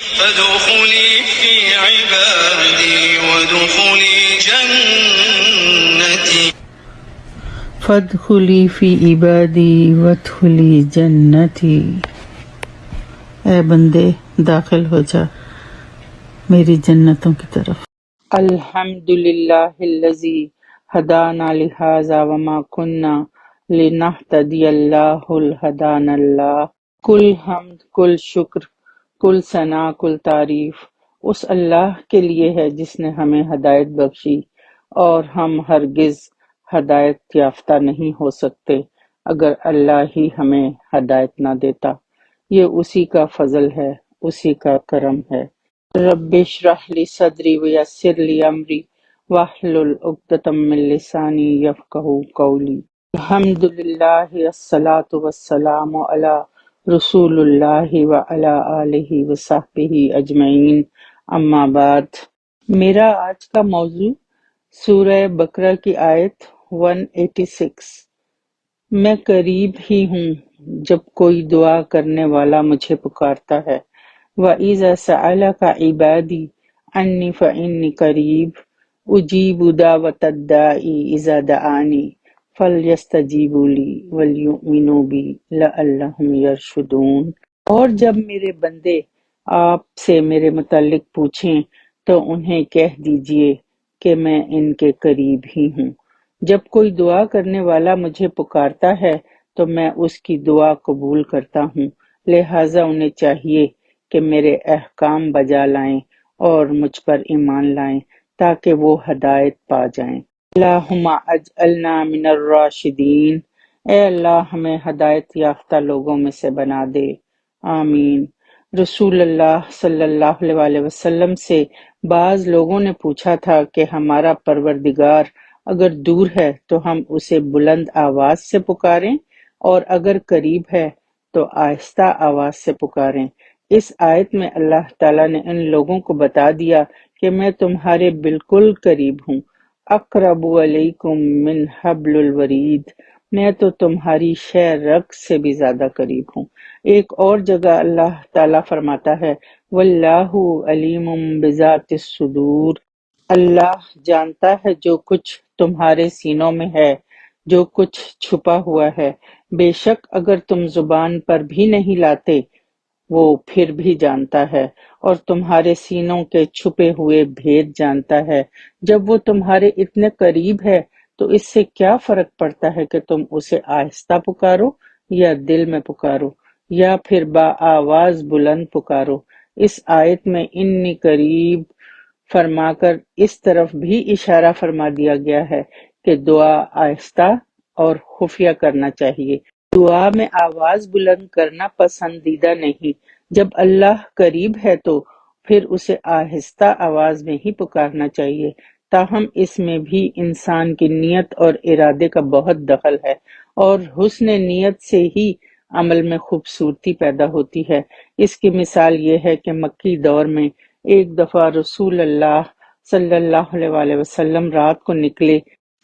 فادخلي في عبادي وادخلي جنتي فادخلی فی عبادی وادخلی جنتی۔ اے بندے داخل ہو جا میری جنتوں کی طرف۔ الحمد للہ الذی ہدانا لہذا وما کننا لنہتدی اللہ الہدانا اللہ۔ کل حمد، کل شکر، کل ثنا، کل تعریف اس اللہ کے لیے ہے جس نے ہمیں ہدایت بخشی، اور ہم ہرگز ہدایت یافتہ نہیں ہو سکتے اگر اللہ ہی ہمیں ہدایت نہ دیتا۔ یہ اسی کا فضل ہے، اسی کا کرم ہے۔ رب اشرح لی صدری ویسر لی امری واحلل عقدۃ من لسانی یفقہوا قولی۔ الحمد للہ الصلاۃ والسلام علی رسول اللہ وعلی آلہ وصحبہ اجمعین، اما بعد۔ میرا آج کا موضوع سورہ بقرہ کی آیت 186۔ میں قریب ہی ہوں جب کوئی دعا کرنے والا مجھے پکارتا ہے۔ وَإِذَا سَأَلَكَ عِبَادِي عَنِّي فَإِنِّي قَرِيبٌ أُجِيبُ دَعْوَةَ الدَّاعِ إِذَا دَعَانِ فَلْيَسْتَجِیبُوا لِی وَلْیُؤْمِنُوا بِی لَعَلَّهُمْ یرشدون۔ اور جب میرے بندے آپ سے میرے متعلق پوچھیں تو انہیں کہہ دیجئے کہ میں ان کے قریب ہی ہوں۔ جب کوئی دعا کرنے والا مجھے پکارتا ہے تو میں اس کی دعا قبول کرتا ہوں، لہٰذا انہیں چاہیے کہ میرے احکام بجا لائیں اور مجھ پر ایمان لائیں تاکہ وہ ہدایت پا جائیں۔ اللہم اجعلنا من الراشدین، اے اللہ ہمیں ہدایت یافتہ لوگوں میں سے بنا دے، آمین۔ رسول اللہ صلی اللہ علیہ وسلم سے بعض لوگوں نے پوچھا تھا کہ ہمارا پروردگار اگر دور ہے تو ہم اسے بلند آواز سے پکاریں اور اگر قریب ہے تو آہستہ آواز سے پکاریں۔ اس آیت میں اللہ تعالیٰ نے ان لوگوں کو بتا دیا کہ میں تمہارے بالکل قریب ہوں، اقرب علیکم من حبل الورید، میں تو تمہاری شہ رگ سے بھی زیادہ قریب ہوں۔ ایک اور جگہ اللہ تعالیٰ فرماتا ہے واللہ علیم بذات الصدور، اللہ جانتا ہے جو کچھ تمہارے سینوں میں ہے، جو کچھ چھپا ہوا ہے۔ بے شک اگر تم زبان پر بھی نہیں لاتے وہ پھر بھی جانتا ہے، اور تمہارے سینوں کے چھپے ہوئے بھید جانتا ہے۔ جب وہ تمہارے اتنے قریب ہے تو اس سے کیا فرق پڑتا ہے کہ تم اسے آہستہ پکارو یا دل میں پکارو یا پھر آواز بلند پکارو۔ اس آیت میں انی قریب فرما کر اس طرف بھی اشارہ فرما دیا گیا ہے کہ دعا آہستہ اور خفیہ کرنا چاہیے۔ دعا میں آواز بلند کرنا پسندیدہ نہیں۔ جب اللہ قریب ہے تو پھر اسے آہستہ آواز میں ہی پکارنا چاہیے، تاہم اس میں بھی انسان کی نیت اور ارادے کا بہت دخل ہے، اور حسن نیت سے ہی عمل میں خوبصورتی پیدا ہوتی ہے۔ اس کی مثال یہ ہے کہ مکی دور میں ایک دفعہ رسول اللہ صلی اللہ علیہ وسلم رات کو نکلے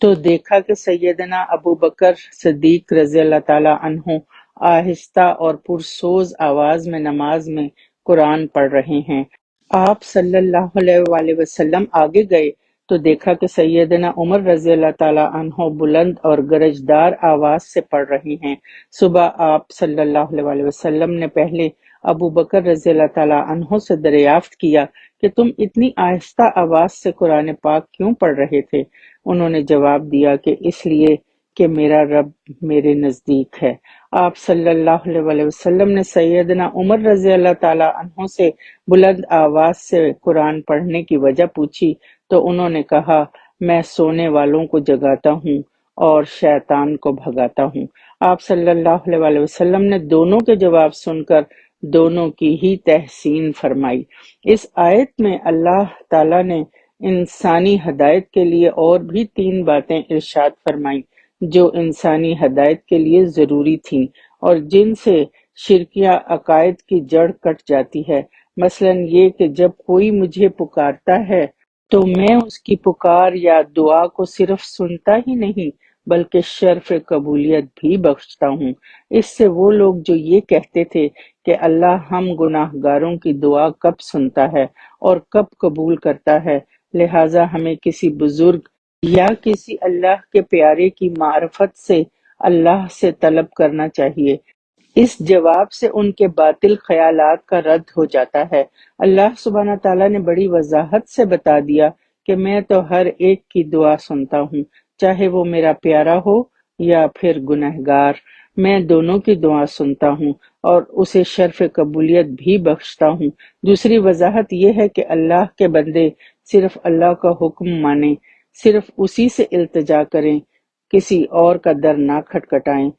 تو دیکھا کہ سیدنا ابو بکر صدیق رضی اللہ تعالی عنہ آہستہ اور پرسوز آواز میں نماز میں قرآن پڑھ رہے ہیں۔ آپ صلی اللہ علیہ وسلم آگے گئے تو دیکھا کہ سیدنا عمر رضی اللہ تعالی عنہ بلند اور گرجدار آواز سے پڑھ رہے ہیں۔ صبح آپ صلی اللہ علیہ وسلم نے پہلے ابو بکر رضی اللہ تعالی عنہ سے دریافت کیا کہ تم اتنی آہستہ آواز سے قرآن پاک کیوں پڑھ رہے تھے؟ انہوں نے جواب دیا کہ اس لیے کہ میرا رب میرے نزدیک ہے۔ آپ صلی اللہ علیہ وسلم نے سیدنا عمر رضی اللہ تعالی عنہ سے بلند آواز سے قرآن پڑھنے کی وجہ پوچھی تو انہوں نے کہا میں سونے والوں کو جگاتا ہوں اور شیطان کو بھگاتا ہوں۔ آپ صلی اللہ علیہ وسلم نے دونوں کے جواب سن کر دونوں کی ہی تحسین فرمائی۔ اس آیت میں اللہ تعالیٰ نے انسانی ہدایت کے لیے اور بھی 3 باتیں ارشاد فرمائیں جو انسانی ہدایت کے لیے ضروری تھیں اور جن سے شرکیہ عقائد کی جڑ کٹ جاتی ہے۔ مثلا یہ کہ جب کوئی مجھے پکارتا ہے تو میں اس کی پکار یا دعا کو صرف سنتا ہی نہیں بلکہ شرف قبولیت بھی بخشتا ہوں۔ اس سے وہ لوگ جو یہ کہتے تھے کہ اللہ ہم گناہ گاروں کی دعا کب سنتا ہے اور کب قبول کرتا ہے، لہٰذا ہمیں کسی بزرگ یا کسی اللہ کے پیارے کی معرفت سے اللہ سے طلب کرنا چاہیے۔ اس جواب سے ان کے باطل خیالات کا رد ہو جاتا ہے۔ اللہ سبحانہ تعالیٰ نے بڑی وضاحت سے بتا دیا کہ میں تو ہر ایک کی دعا سنتا ہوں، چاہے وہ میرا پیارا ہو یا پھر گنہگار، میں دونوں کی دعا سنتا ہوں اور اسے شرف قبولیت بھی بخشتا ہوں۔ دوسری وضاحت یہ ہے کہ اللہ کے بندے صرف اللہ کا حکم مانیں، صرف اسی سے التجا کریں، کسی اور کا در نہ کھٹکھٹائیں۔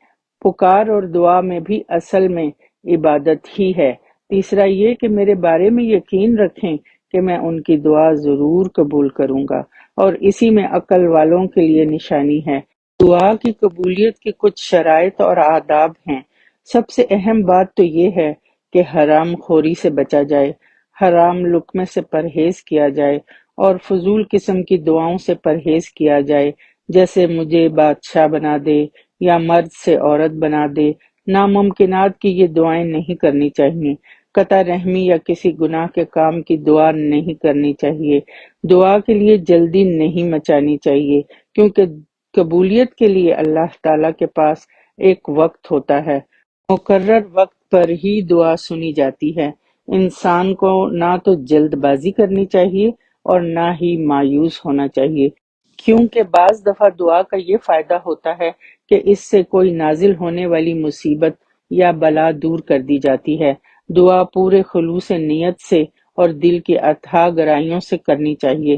پکار اور دعا میں بھی اصل میں عبادت ہی ہے۔ تیسرا یہ کہ میرے بارے میں یقین رکھیں کہ میں ان کی دعا ضرور قبول کروں گا، اور اسی میں عقل والوں کے لیے نشانی ہے۔ دعا کی قبولیت کی کچھ شرائط اور آداب ہیں۔ سب سے اہم بات تو یہ ہے کہ حرام خوری سے بچا جائے، حرام لقمے سے پرہیز کیا جائے اور فضول قسم کی دعاؤں سے پرہیز کیا جائے، جیسے مجھے بادشاہ بنا دے یا مرد سے عورت بنا دے۔ ناممکنات کی یہ دعائیں نہیں کرنی چاہیے۔ قطع رحمی یا کسی گناہ کے کام کی دعا نہیں کرنی چاہیے۔ دعا کے لیے جلدی نہیں مچانی چاہیے، کیونکہ قبولیت کے لیے اللہ تعالیٰ کے پاس ایک وقت ہوتا ہے، مقرر وقت پر ہی دعا سنی جاتی ہے۔ انسان کو نہ تو جلد بازی کرنی چاہیے اور نہ ہی مایوس ہونا چاہیے، کیونکہ بعض دفعہ دعا کا یہ فائدہ ہوتا ہے کہ اس سے کوئی نازل ہونے والی مصیبت یا بلا دور کر دی جاتی ہے۔ دعا پورے خلوص نیت سے اور دل کی اتھاہ گہرائیوں سے کرنی چاہیے،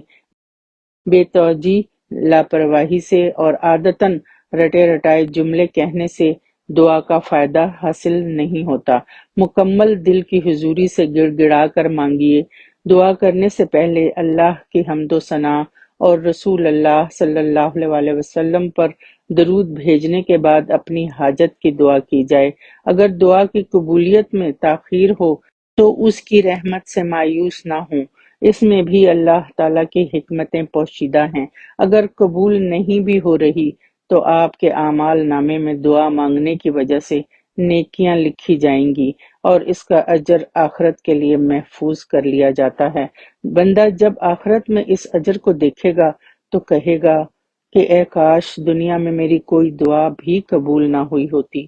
بے توجہی، لاپرواہی سے اور عادتاً رٹے رٹائے جملے کہنے سے دعا کا فائدہ حاصل نہیں ہوتا۔ مکمل دل کی حضوری سے گڑ گڑا کر مانگیے۔ دعا کرنے سے پہلے اللہ کی حمد و ثنا اور رسول اللہ صلی اللہ علیہ وسلم پر درود بھیجنے کے بعد اپنی حاجت کی دعا کی جائے۔ اگر دعا کی قبولیت میں تاخیر ہو تو اس کی رحمت سے مایوس نہ ہوں، اس میں بھی اللہ تعالیٰ کی حکمتیں پوشیدہ ہیں۔ اگر قبول نہیں بھی ہو رہی تو آپ کے اعمال نامے میں دعا مانگنے کی وجہ سے نیکیاں لکھی جائیں گی اور اس کا اجر آخرت کے لیے محفوظ کر لیا جاتا ہے۔ بندہ جب آخرت میں اس اجر کو دیکھے گا تو کہے گا کہ اے کاش دنیا میں میری کوئی دعا بھی قبول نہ ہوئی ہوتی،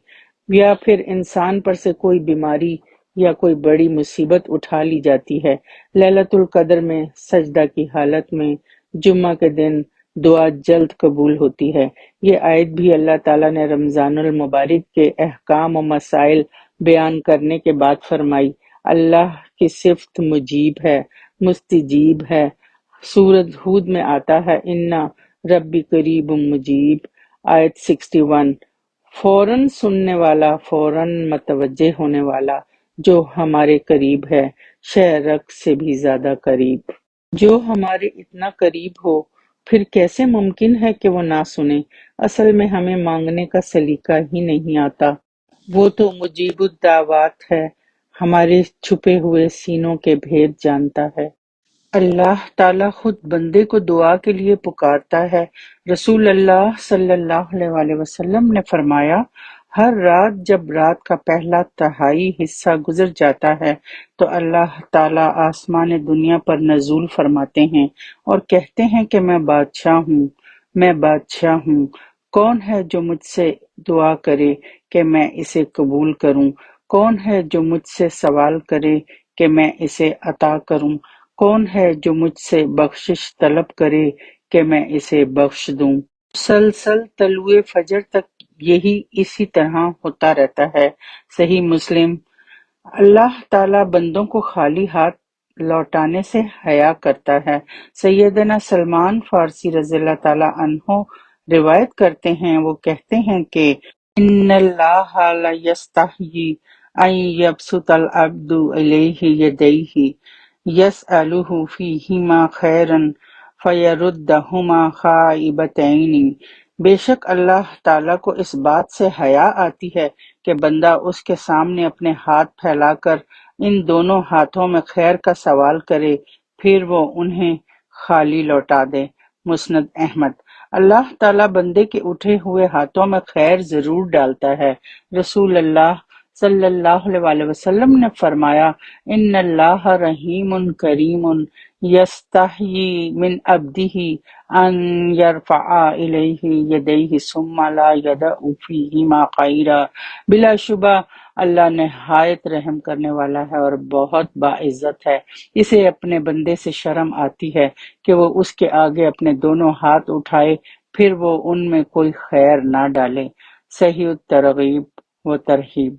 یا پھر انسان پر سے کوئی بیماری یا کوئی بڑی مصیبت اٹھا لی جاتی ہے۔ لیلۃ القدر میں سجدہ کی حالت میں جمعہ کے دن دعا جلد قبول ہوتی ہے۔ یہ آیت بھی اللہ تعالیٰ نے رمضان المبارک کے احکام و مسائل بیان کرنے کے بعد فرمائی۔ اللہ کی صفت مجیب ہے، مستجیب ہے۔ سورۃ ہود میں آتا ہے اِنَّ ربی قریب مجیب، آیت 61۔ فوراً سننے والا، فوراً متوجہ ہونے والا، جو ہمارے قریب ہے، شہرک سے بھی زیادہ قریب۔ جو ہمارے اتنا قریب ہو، پھر کیسے ممکن ہے کہ وہ نہ سنے؟ اصل میں ہمیں مانگنے کا سلیقہ ہی نہیں آتا۔ وہ تو مجیب الدعوات ہے، ہمارے چھپے ہوئے سینوں کے بھید جانتا ہے۔ اللہ تعالیٰ خود بندے کو دعا کے لیے پکارتا ہے۔ رسول اللہ صلی اللہ علیہ وسلم نے فرمایا، ہر رات جب رات کا پہلا تہائی حصہ گزر جاتا ہے تو اللہ تعالیٰ آسمان دنیا پر نزول فرماتے ہیں اور کہتے ہیں کہ میں بادشاہ ہوں، میں بادشاہ ہوں، کون ہے جو مجھ سے دعا کرے کہ میں اسے قبول کروں؟ کون ہے جو مجھ سے سوال کرے کہ میں اسے عطا کروں؟ کون ہے جو مجھ سے بخشش طلب کرے کہ میں اسے بخش دوں؟ مسلسل طلوع فجر تک یہی اسی طرح ہوتا رہتا ہے۔ صحیح مسلم۔ اللہ تعالیٰ بندوں کو خالی ہاتھ لوٹانے سے حیا کرتا ہے۔ سیدنا سلمان فارسی رضی اللہ تعالیٰ عنہ روایت کرتے ہیں، وہ کہتے ہیں کہ ان اللہ لا یستحیی ان یبسط العبد الیہ یدیہ یسألہ فیہما خیرا فیردہما خائبتین۔ بے شک اللہ تعالیٰ کو اس بات سے حیا آتی ہے کہ بندہ اس کے سامنے اپنے ہاتھ پھیلا کر ان دونوں ہاتھوں میں خیر کا سوال کرے، پھر وہ انہیں خالی لوٹا دے۔ مسند احمد۔ اللہ تعالیٰ بندے کے اٹھے ہوئے ہاتھوں میں خیر ضرور ڈالتا ہے۔ رسول اللہ صلی اللہ علیہ وسلم نے فرمایا، ان اللہ رحیم کریم یستحیی من عبدہ ان یرفع الیہ یدیہ ثم لا یدع فیہما خیرا۔ بلا شبہ اللہ نہایت رحم کرنے والا ہے اور بہت باعزت ہے۔ اسے اپنے بندے سے شرم آتی ہے کہ وہ اس کے آگے اپنے دونوں ہاتھ اٹھائے پھر وہ ان میں کوئی خیر نہ ڈالے۔ صحیح الترغیب و ترہیب۔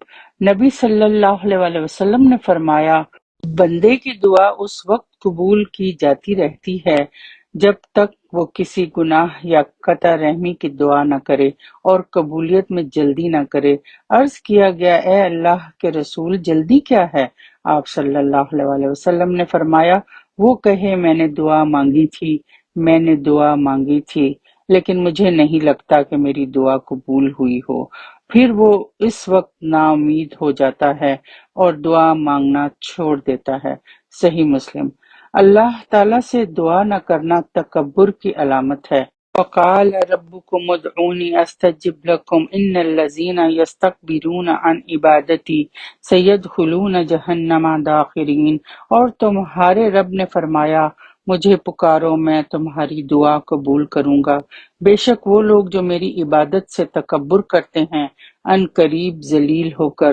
نبی صلی اللہ علیہ وسلم نے فرمایا، بندے کی دعا اس وقت قبول کی جاتی رہتی ہے جب تک وہ کسی گناہ یا قطع رحمی کی دعا نہ کرے اور قبولیت میں جلدی نہ کرے۔ عرض کیا گیا، اے اللہ کے رسول، جلدی کیا ہے؟ آپ صلی اللہ علیہ وسلم نے فرمایا، وہ کہے میں نے دعا مانگی تھی، میں نے دعا مانگی تھی، لیکن مجھے نہیں لگتا کہ میری دعا قبول ہوئی ہو۔ پھر وہ اس وقت نا امید ہو جاتا ہے اور دعا مانگنا چھوڑ دیتا ہے۔ صحیح مسلم۔ اللہ تعالیٰ سے دعا نہ کرنا تکبر کی علامت ہے۔ وقال ربکم ادعونی استجب لکم ان الذین یستکبرون عن عبادتی سیدخلون جہنم داخرین۔ اور تمہارے رب نے فرمایا، مجھے پکارو میں تمہاری دعا قبول کروں گا۔ بے شک وہ لوگ جو میری عبادت سے تکبر کرتے ہیں ان قریب ذلیل ہو کر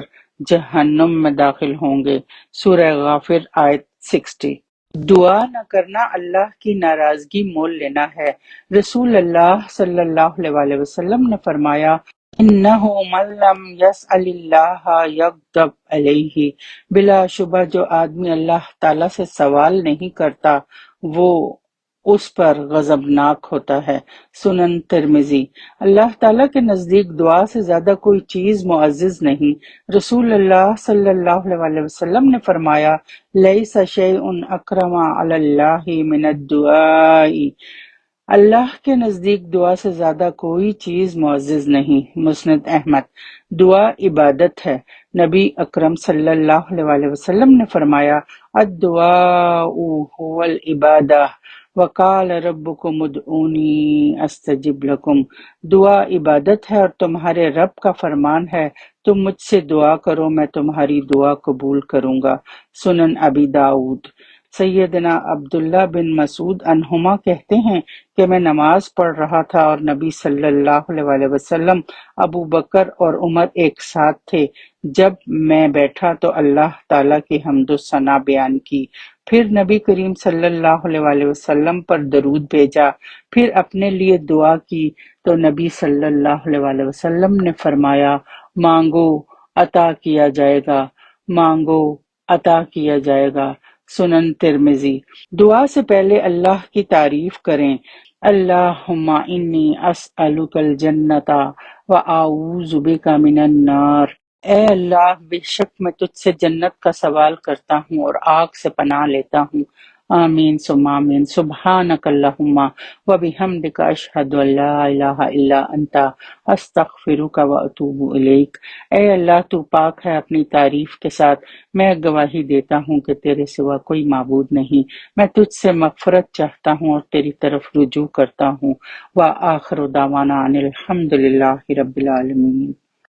جہنم میں داخل ہوں گے۔ سورہ غافر آیت 60۔ دعا نہ کرنا اللہ کی ناراضگی مول لینا ہے۔ رسول اللہ صلی اللہ علیہ وسلم نے فرمایا، انہ من لم یسأل اللہ یغضب علیہ۔ بلا شبہ جو آدمی اللہ تعالیٰ سے سوال نہیں کرتا وہ اس پر غضبناک ہوتا ہے۔ سنن ترمذی۔ اللہ تعالیٰ کے نزدیک دعا سے زیادہ کوئی چیز معزز نہیں۔ رسول اللہ صلی اللہ علیہ وسلم نے فرمایا، لیس شیء اکرم علی اللہ من الدعاء۔ اللہ کے نزدیک دعا سے زیادہ کوئی چیز معزز نہیں۔ مسند احمد۔ دعا عبادت ہے۔ نبی اکرم صلی اللہ علیہ وسلم نے فرمایا، الدعاء هو العبادہ وقال ربکم ادعونی استجب لکم۔ دعا عبادت ہے اور تمہارے رب کا فرمان ہے، تم مجھ سے دعا کرو میں تمہاری دعا قبول کروں گا۔ سنن ابی داؤد۔ سیدنا عبداللہ بن مسعود عنہما کہتے ہیں کہ میں نماز پڑھ رہا تھا اور نبی صلی اللہ علیہ وسلم، ابو بکر اور عمر ایک ساتھ تھے۔ جب میں بیٹھا تو اللہ تعالیٰ کی حمد و ثنا بیان کی، پھر نبی کریم صلی اللہ علیہ وسلم پر درود بھیجا، پھر اپنے لیے دعا کی تو نبی صلی اللہ علیہ وسلم نے فرمایا، مانگو عطا کیا جائے گا، مانگو عطا کیا جائے گا۔ سنن ترمذی۔ دعا سے پہلے اللہ کی تعریف کریں، اللہم انی اسألک الجنۃ واعوذ بک من النار۔ اے اللہ، بے شک میں تجھ سے جنت کا سوال کرتا ہوں اور آگ سے پناہ لیتا ہوں۔ آمین ثم آمین۔ سبحانک اللہم وبحمدک اشہد ان لا الہ الا انت استغفرک واتوب الیک۔ اے اللہ، تو پاک ہے اپنی تعریف کے ساتھ، میں گواہی دیتا ہوں کہ تیرے سوا کوئی معبود نہیں، میں تجھ سے مغفرت چاہتا ہوں اور تیری طرف رجوع کرتا ہوں۔ وآخر دعوانا ان الحمد للہ رب العالمین۔